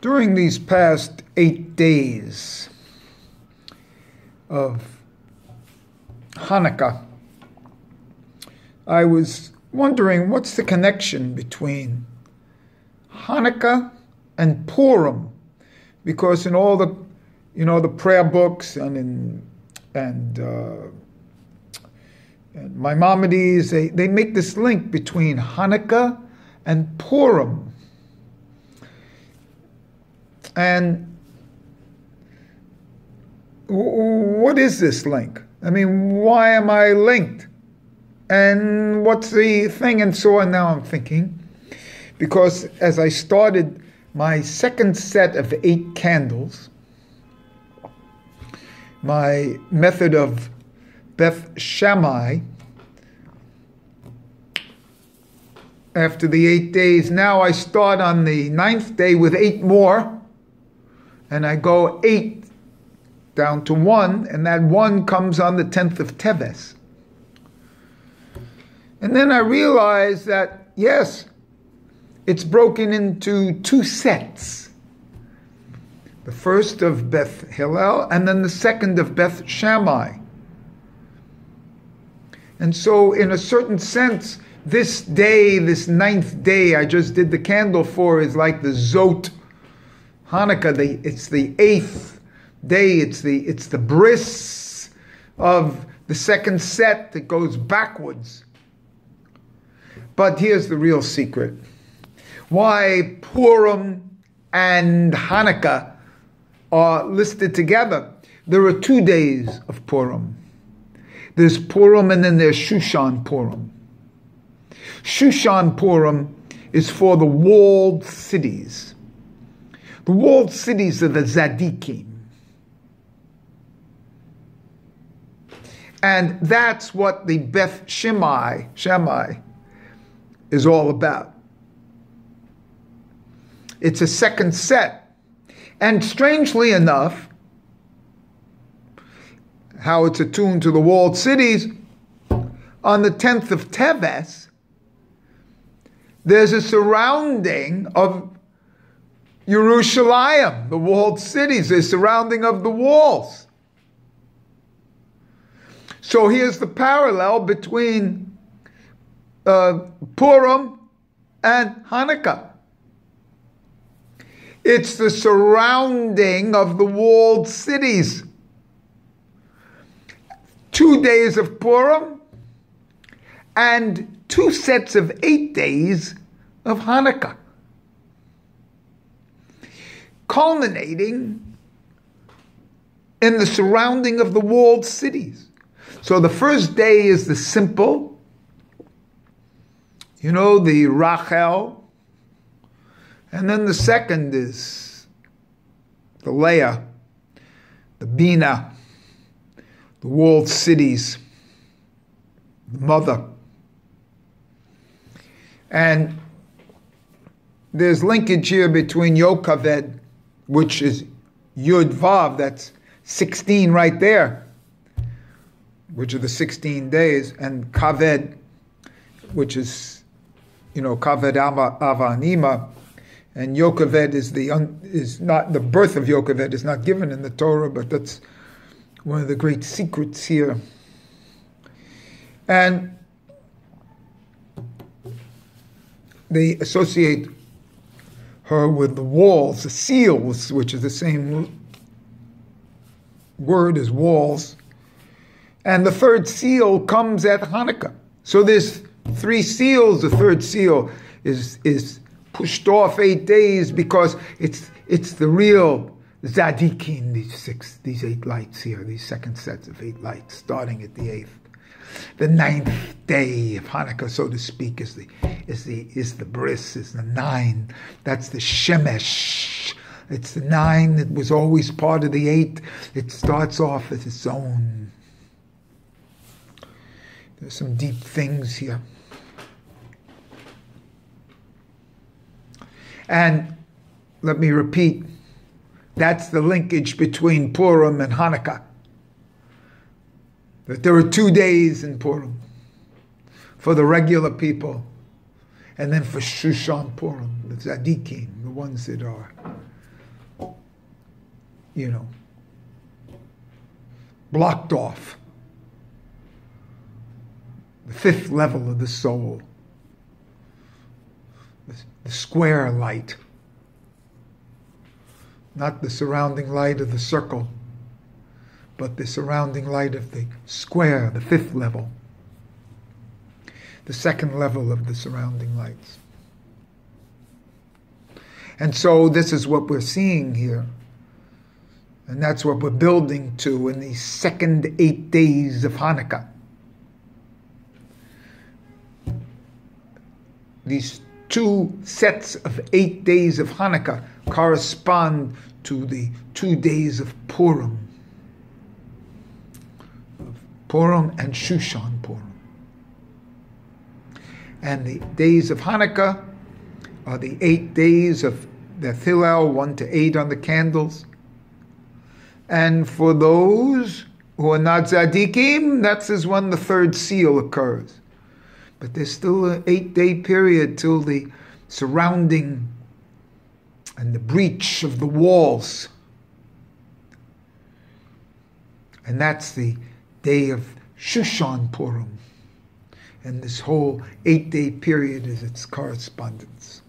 During these past 8 days of Hanukkah, I was wondering what's the connection between Hanukkah and Purim, because in all the, the prayer books and Maimonides, they make this link between Hanukkah and Purim. And what is this link? I mean, why am I linked? And what's the thing? And so on. Now I'm thinking, because as I started my second set of 8 candles, my method of Beth Shammai, after the 8 days, now I start on the 9th day with 8 more, and I go 8 down to 1, and that 1 comes on the 10th of Teves. And then I realized that, yes, it's broken into 2 sets. The first of Beth Hillel, and then the second of Beth Shammai. And so, in a certain sense, this day, this 9th day I just did the candle for, is like the Zot Hanukkah. It's the 8th day. It's the bris of the second set that goes backwards. But here's the real secret. Why Purim and Hanukkah are listed together. There are 2 days of Purim. There's Purim and then there's Shushan Purim. Shushan Purim is for the walled cities. The walled cities are the Tzaddikim. And that's what the Beth Shammai is all about. It's a second set. And strangely enough, how it's attuned to the walled cities, on the 10th of Teves, there's a surrounding of Yerushalayim, the walled cities, the surrounding of the walls. So here's the parallel between Purim and Hanukkah. It's the surrounding of the walled cities. 2 days of Purim and 2 sets of 8 days of Hanukkah, culminating in the surrounding of the walled cities. So the first day is the simple, the Rachel, and then the second is the Leah, the Bina, the walled cities, the mother. And there's linkage here between Yokaved, which is Yud Vav, that's 16 right there, which are the 16 days, and Kaved, which is, Kaved Ava Anima. And Yokaved is not, the birth of Yokaved is not given in the Torah, but that's one of the great secrets here. And they associate her with the walls, the seals, which is the same word as walls. And the third seal comes at Hanukkah. So there's 3 seals. The third seal is pushed off 8 days because it's the real Tzaddikim, these 8 lights here, these second sets of 8 lights, starting at the 8th. The 9th day of Hanukkah, so to speak, is the bris, is the 9. That's the Shemesh. It's the 9 that was always part of the 8. It starts off as its own. There's some deep things here. And let me repeat, that's the linkage between Purim and Hanukkah. That there are 2 days in Purim for the regular people, and then for Shushan Purim, the Tzaddikim, the ones that are blocked off. The fifth level of the soul. The square light. Not the surrounding light of the circle, but the surrounding light of the square, the fifth level. The second level of the surrounding lights. And so this is what we're seeing here. And that's what we're building to in these second 8 days of Hanukkah. These 2 sets of 8 days of Hanukkah correspond to the 2 days of Purim. Purim and Shushan Purim. And the days of Hanukkah are the 8 days of the Hillel, 1 to 8 on the candles. And for those who are not Tzaddikim, that's when the third seal occurs. But there's still an 8-day period till the surrounding and the breach of the walls. And that's the day of Shushan Purim. And this whole 8-day period is its correspondence.